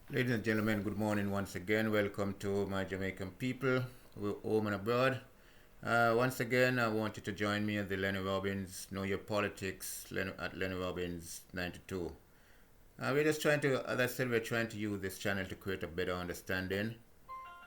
Ladies and gentlemen, good morning once again. Welcome to my Jamaican people, home and abroad. Once again, I want you to join me at the Lenny Robbins Know Your Politics at Lenny Robbins 92. We're just trying to, as I said, we're trying to use this channel to create a better understanding.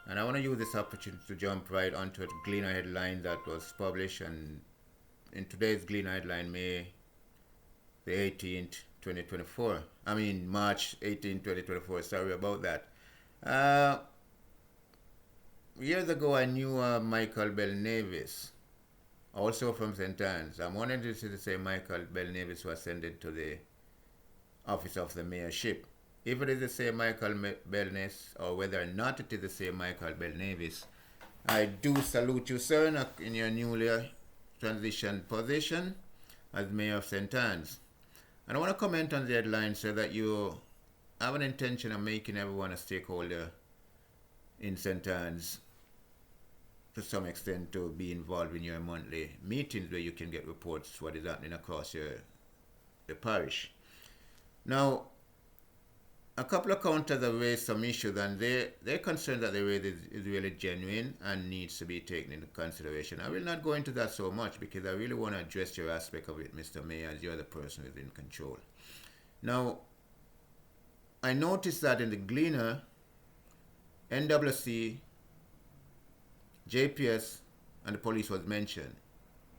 And I want to use this opportunity to jump right onto a Gleaner headline that was published. And in today's Gleaner headline, May the 18th, 2024. March 18, 2024. Sorry about that. Uh, Years ago, I knew Michael Bell Nevis, also from St. Anne's. I'm wondering if this is the same Michael Bell Nevis who ascended to the office of the mayorship. If it is the same Michael Bell Nevis, or whether or not it is the same Michael Bell Nevis, I do salute you, sir, in your newly transitioned position as mayor of St. Anne's. And I want to comment on the headline so that you have an intention of making everyone a stakeholder in St. Anne's to some extent to be involved in your monthly meetings where you can get reports what is happening across the parish. Now, a couple of counters have raised some issues and they're concerned that the raise is really genuine and needs to be taken into consideration. I will not go into that so much because I really want to address your aspect of it, Mr. Mayor, as you're the person who's in control. Now, I noticed that in the Gleaner, NWC, JPS, and the police was mentioned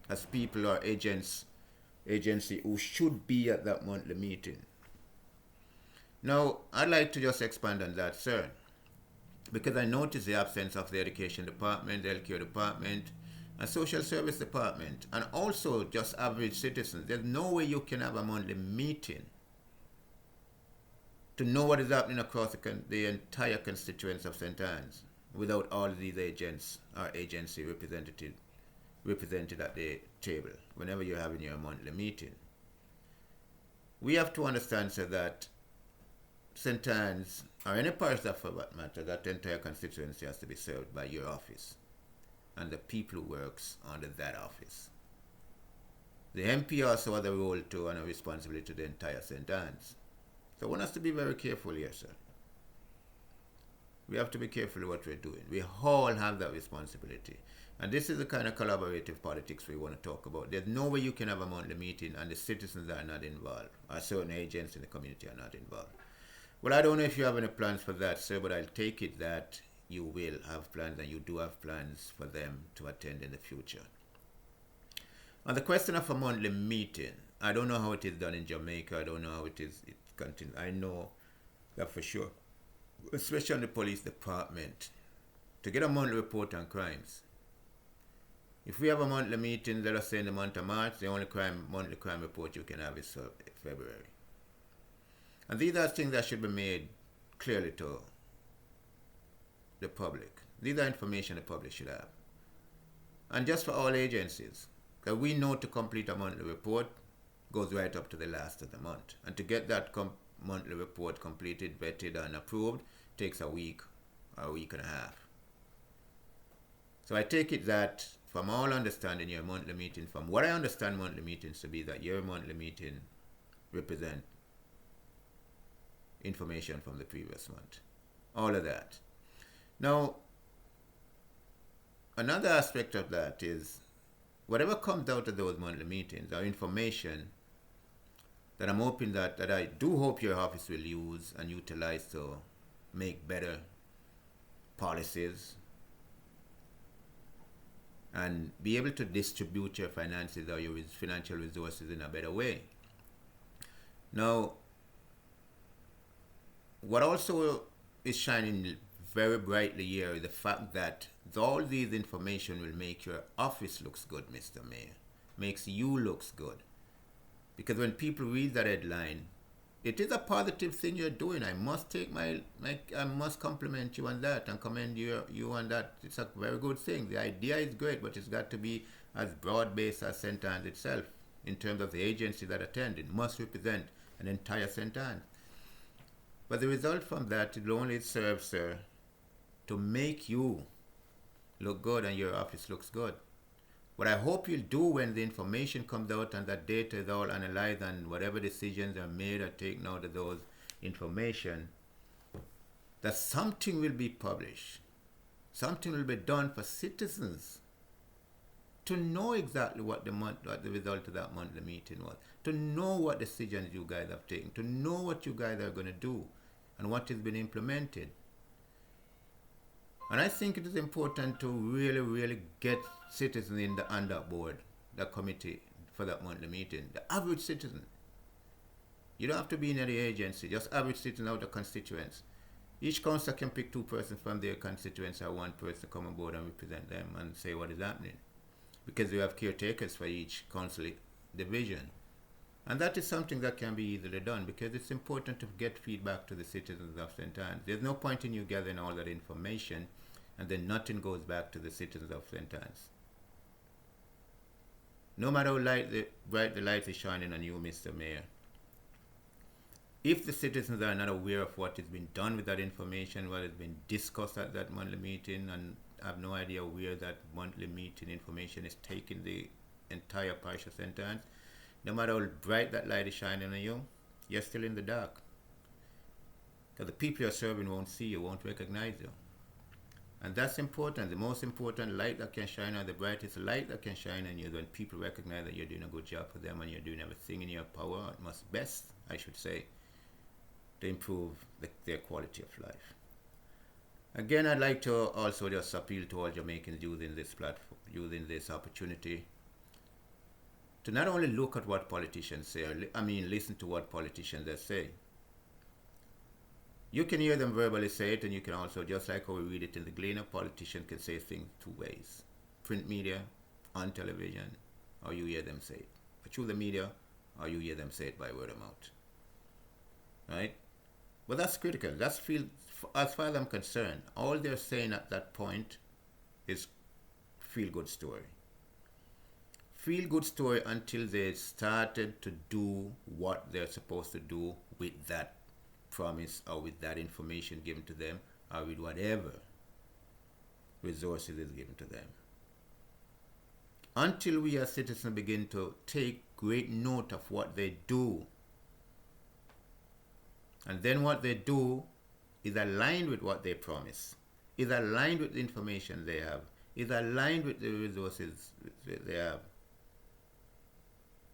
as people or agency who should be at that monthly meeting. Now, I'd like to just expand on that, sir, because I noticed the absence of the education department, the healthcare department, and social service department, and also just average citizens. There's no way you can have a monthly meeting to know what is happening across the entire constituents of St. Anne's without all these agents or agency represented at the table whenever you're having your monthly meeting. We have to understand, sir, that St. Anne's, or any parish for that matter, that entire constituency has to be served by your office and the people who works under that office. The MP also has a role to and a responsibility to the entire St. Anne's. So one has to be very careful here, sir. We have to be careful what we're doing. We all have that responsibility. And this is the kind of collaborative politics we want to talk about. There's no way you can have a monthly meeting and the citizens are not involved, or certain agents in the community are not involved. Well, I don't know if you have any plans for that, sir, but I'll take it that you will have plans and you do have plans for them to attend in the future. On the question of a monthly meeting, I don't know how it is done in Jamaica. I don't know how it is. I know that for sure, especially on the police department, to get a monthly report on crimes. If we have a monthly meeting, let us say in the month of March, the only monthly crime report you can have is for February. And these are things that should be made clearly to the public. These are information the public should have. And just for all agencies, because we know to complete a monthly report goes right up to the last of the month. And to get that monthly report completed, vetted, and approved takes a week or a week and a half. So I take it that from all understanding your monthly meeting, from what I understand monthly meetings to be, that your monthly meeting represent information from the previous month. All of that. Now, another aspect of that is whatever comes out of those monthly meetings are information that I'm hoping that I do hope your office will use and utilize to make better policies and be able to distribute your finances or your financial resources in a better way. Now, what also is shining very brightly here is the fact that all these information will make your office looks good, Mr. Mayor. Makes you looks good. Because when people read that headline, it is a positive thing you're doing. I must I must compliment you on that and commend you on that. It's a very good thing. The idea is great, but it's got to be as broad-based as St. Anne's itself in terms of the agency that attend. It must represent an entire St. Anne's. But the result from that, it only serves, sir, to make you look good and your office looks good. What I hope you'll do when the information comes out and that data is all analyzed and whatever decisions are made or taken out of those information, that something will be published, something will be done for citizens to know exactly what the result of that monthly meeting was, to know what decisions you guys have taken, to know what you guys are going to do and what has been implemented. And I think it is important to really, really get citizens on that board, that committee for that monthly meeting. The average citizen. You don't have to be in any agency, just average citizen out of constituents. Each council can pick 2 persons from their constituents or 1 person to come on board and represent them and say what is happening. Because we have caretakers for each council division. And that is something that can be easily done because it's important to get feedback to the citizens of St. Anne's. There's no point in you gathering all that information and then nothing goes back to the citizens of St. Anne's. No matter how bright the light is shining on you, Mr. Mayor, if the citizens are not aware of what has been done with that information, what has been discussed at that monthly meeting, and have no idea where that monthly meeting information is taking the entire parish of St. Anne's, no matter how bright that light is shining on you, you're still in the dark. Because the people you're serving won't see you, won't recognize you. And that's important. The most important light that can shine on, the brightest light that can shine on you, is when people recognize that you're doing a good job for them and you're doing everything in your power, best, I should say, to improve their quality of life. Again, I'd like to also just appeal to all Jamaicans using this platform, using this opportunity, to not only look at what politicians say, listen to what politicians they say. You can hear them verbally say it, and you can also, just like how we read it in the Gleaner, politicians can say things 2 ways. Print media, on television, or you hear them say it. But through the media, or you hear them say it by word of mouth. Right? But that's critical. As far as I'm concerned, all they're saying at that point is feel-good story. Feel-good story until they started to do what they're supposed to do with that promise or with that information given to them or with whatever resources is given to them. Until we as citizens begin to take great note of what they do, and then what they do is aligned with what they promise, is aligned with the information they have, is aligned with the resources they have,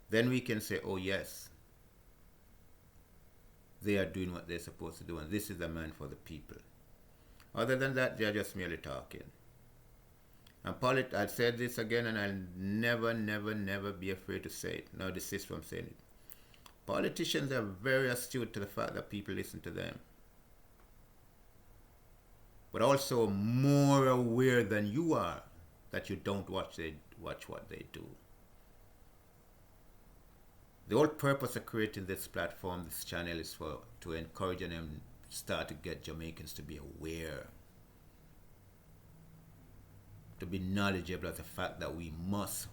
then we can say, oh yes, they are doing what they're supposed to do, and this is a man for the people. Other than that, they're just merely talking. And I've said this again, and I'll never, never, never be afraid to say it, nor desist from saying it. Politicians are very astute to the fact that people listen to them, but also more aware than you are that you don't watch what they do. The whole purpose of creating this platform, this channel, is to encourage and start to get Jamaicans to be aware, to be knowledgeable of the fact that we must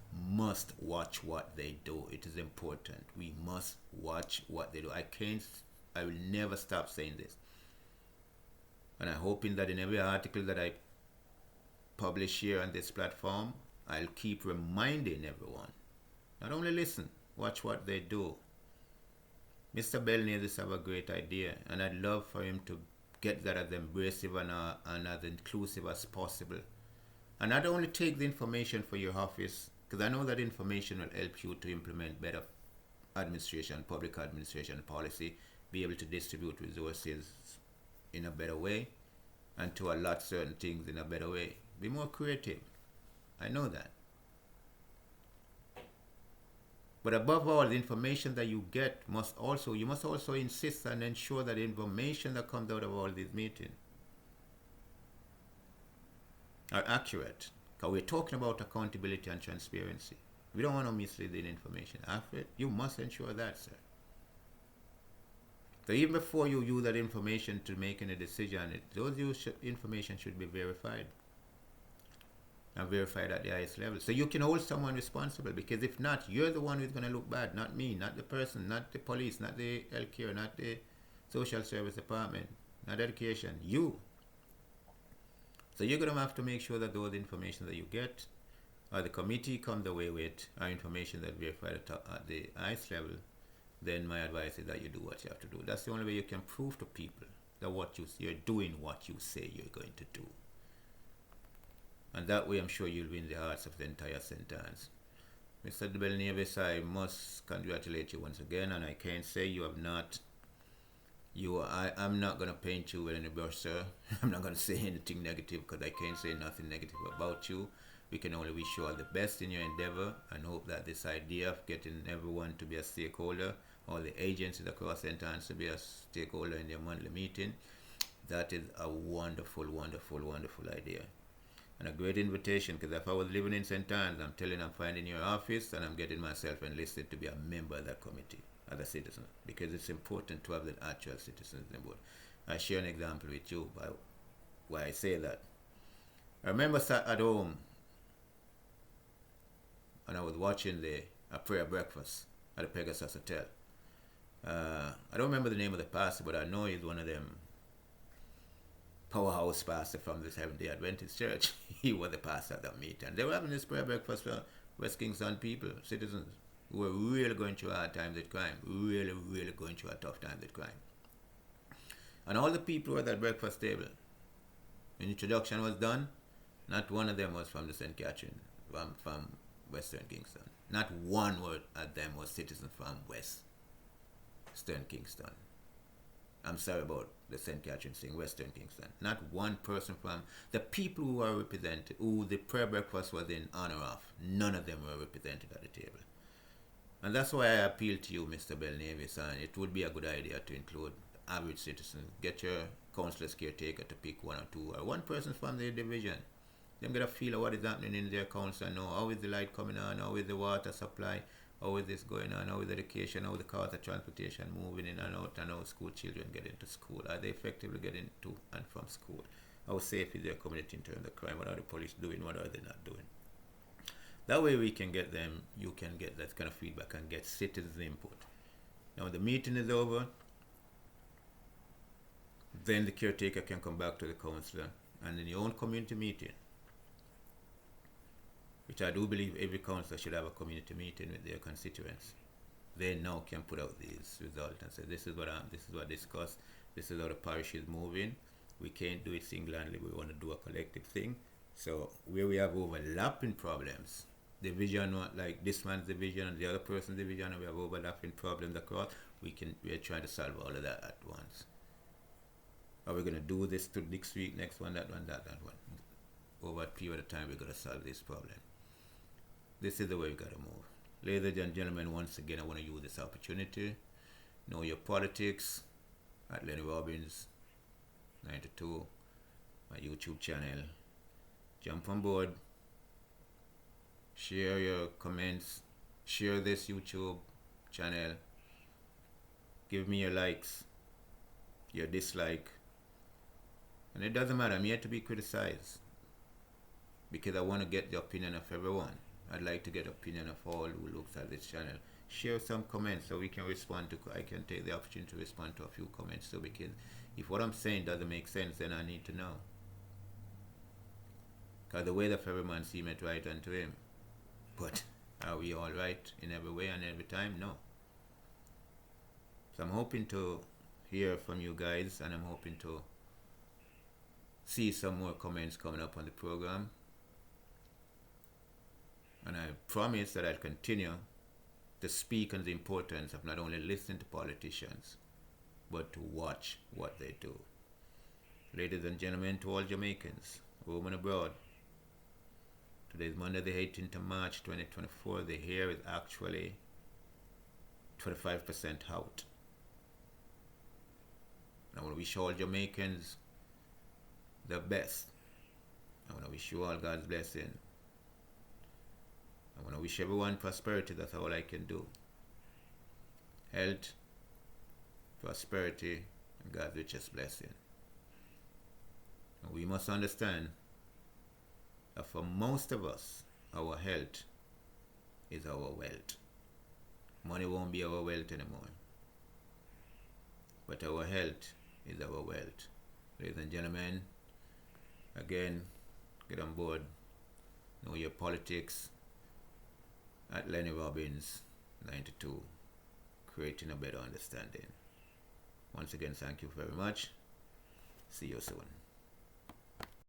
watch what they do. It is important. We must watch what they do. I will never stop saying this. And I'm hoping that in every article that I publish here on this platform, I'll keep reminding everyone, not only listen, watch what they do. Mr. Belnades have a great idea, and I'd love for him to get that as embracive and as inclusive as possible. And not only take the information for your office, because I know that information will help you to implement better administration, public administration policy, be able to distribute resources in a better way, and to allot certain things in a better way. Be more creative. I know that. But above all, the information that you get you must also insist and ensure that the information that comes out of all these meetings are accurate. Because we're talking about accountability and transparency. We don't want no misleading information. After you must ensure that, sir. So even before you use that information to make any decision, those information should be verified. And verified at the highest level. So you can hold someone responsible, because if not, you're the one who's going to look bad, not me, not the person, not the police, not the healthcare, not the social service department, not education, you. So you're going to have to make sure that those information that you get, or the committee comes away with, are information that verified at the highest level. Then my advice is that you do what you have to do. That's the only way you can prove to people that you're doing what you say you're going to do. And that way I'm sure you'll win the hearts of the entire St. Anne's. Mr. Belnavis, I must congratulate you once again, and I can't say you have not. I'm not going to paint you with any brush, sir. I'm not going to say anything negative because I can't say nothing negative about you. We can only wish you all the best in your endeavor and hope that this idea of getting everyone to be a stakeholder, all the agencies across St. Anne's to be a stakeholder in their monthly meeting, that is a wonderful, wonderful, wonderful idea. And a great invitation, because if I was living in St. Anne's, I'm telling I'm finding your office and I'm getting myself enlisted to be a member of that committee as a citizen, because it's important to have the actual citizens in the board. I share an example with you by why I say that. I remember sat at home and I was watching a prayer breakfast at the Pegasus Hotel. I don't remember the name of the pastor, but I know he's one of them powerhouse pastor from the Seventh-day Adventist Church. He was the pastor at that meeting. And they were having this prayer breakfast for West Kingston people, citizens, who were really going through hard times with crime, really, really going through a tough time with crime. And all the people were at that breakfast table. When the introduction was done, not one of them was from the St. Catherine, from Western Kingston. Not one word of them was citizen from Western Kingston. I'm sorry about the St. Catherine thing, Western Kingston. Not one person from the people who are represented, who the prayer breakfast was in honor of, none of them were represented at the table. And that's why I appeal to you, Mr. Belnavis, and it would be a good idea to include average citizens. Get your councillor's caretaker to pick one or two, or one person from their division. Them get a feel of what is happening in their council and know how is the light coming on, how is the water supply, how is this going on, how is education, how is the cost of transportation moving in and out, and how school children get into school. Are they effectively getting to and from school? How safe is their community in terms of crime? What are the police doing? What are they not doing? That way we can get them, you can get that kind of feedback and get citizens' input. Now when the meeting is over, then the caretaker can come back to the councillor, and in your own community meeting, which I do believe every councillor should have a community meeting with their constituents, they now can put out these results and say, this is what discussed, this is how the parish is moving. We can't do it single-handedly, we want to do a collective thing. So where we have overlapping problems, division, like this man's division and the other person's division, and we have overlapping problems across, we are trying to solve all of that at once. Are we going to do this to next week, next one, that one, that one? Over a period of time, we're going to solve this problem. This is the way we got to move. Ladies and gentlemen, once again, I want to use this opportunity. Know your politics at Lenny Robbins 92, my YouTube channel. Jump on board. Share your comments. Share this YouTube channel. Give me your likes, your dislike. And it doesn't matter, I'm here to be criticized, because I want to get the opinion of everyone. I'd like to get opinion of all who looks at this channel. Share some comments so we can respond to, I can take the opportunity to respond to a few comments too, because if what I'm saying doesn't make sense, then I need to know. Because the way of every man seemeth right unto him. But are we all right in every way and every time? No. So I'm hoping to hear from you guys, and I'm hoping to see some more comments coming up on the program. And I promise that I'll continue to speak on the importance of not only listening to politicians, but to watch what they do. Ladies and gentlemen, to all Jamaicans, home and abroad, today is Monday the 18th of March 2024. The hair is actually 25% out. I want to wish all Jamaicans the best. I want to wish you all God's blessing. I want to wish everyone prosperity. That's all I can do. Health, prosperity, and God's richest blessing. And we must understand that for most of us, our health is our wealth. Money won't be our wealth anymore. But our health is our wealth. Ladies and gentlemen, again, get on board. Know your politics at Lenny Robbins 92, creating a better understanding. Once again, thank you very much. See you soon.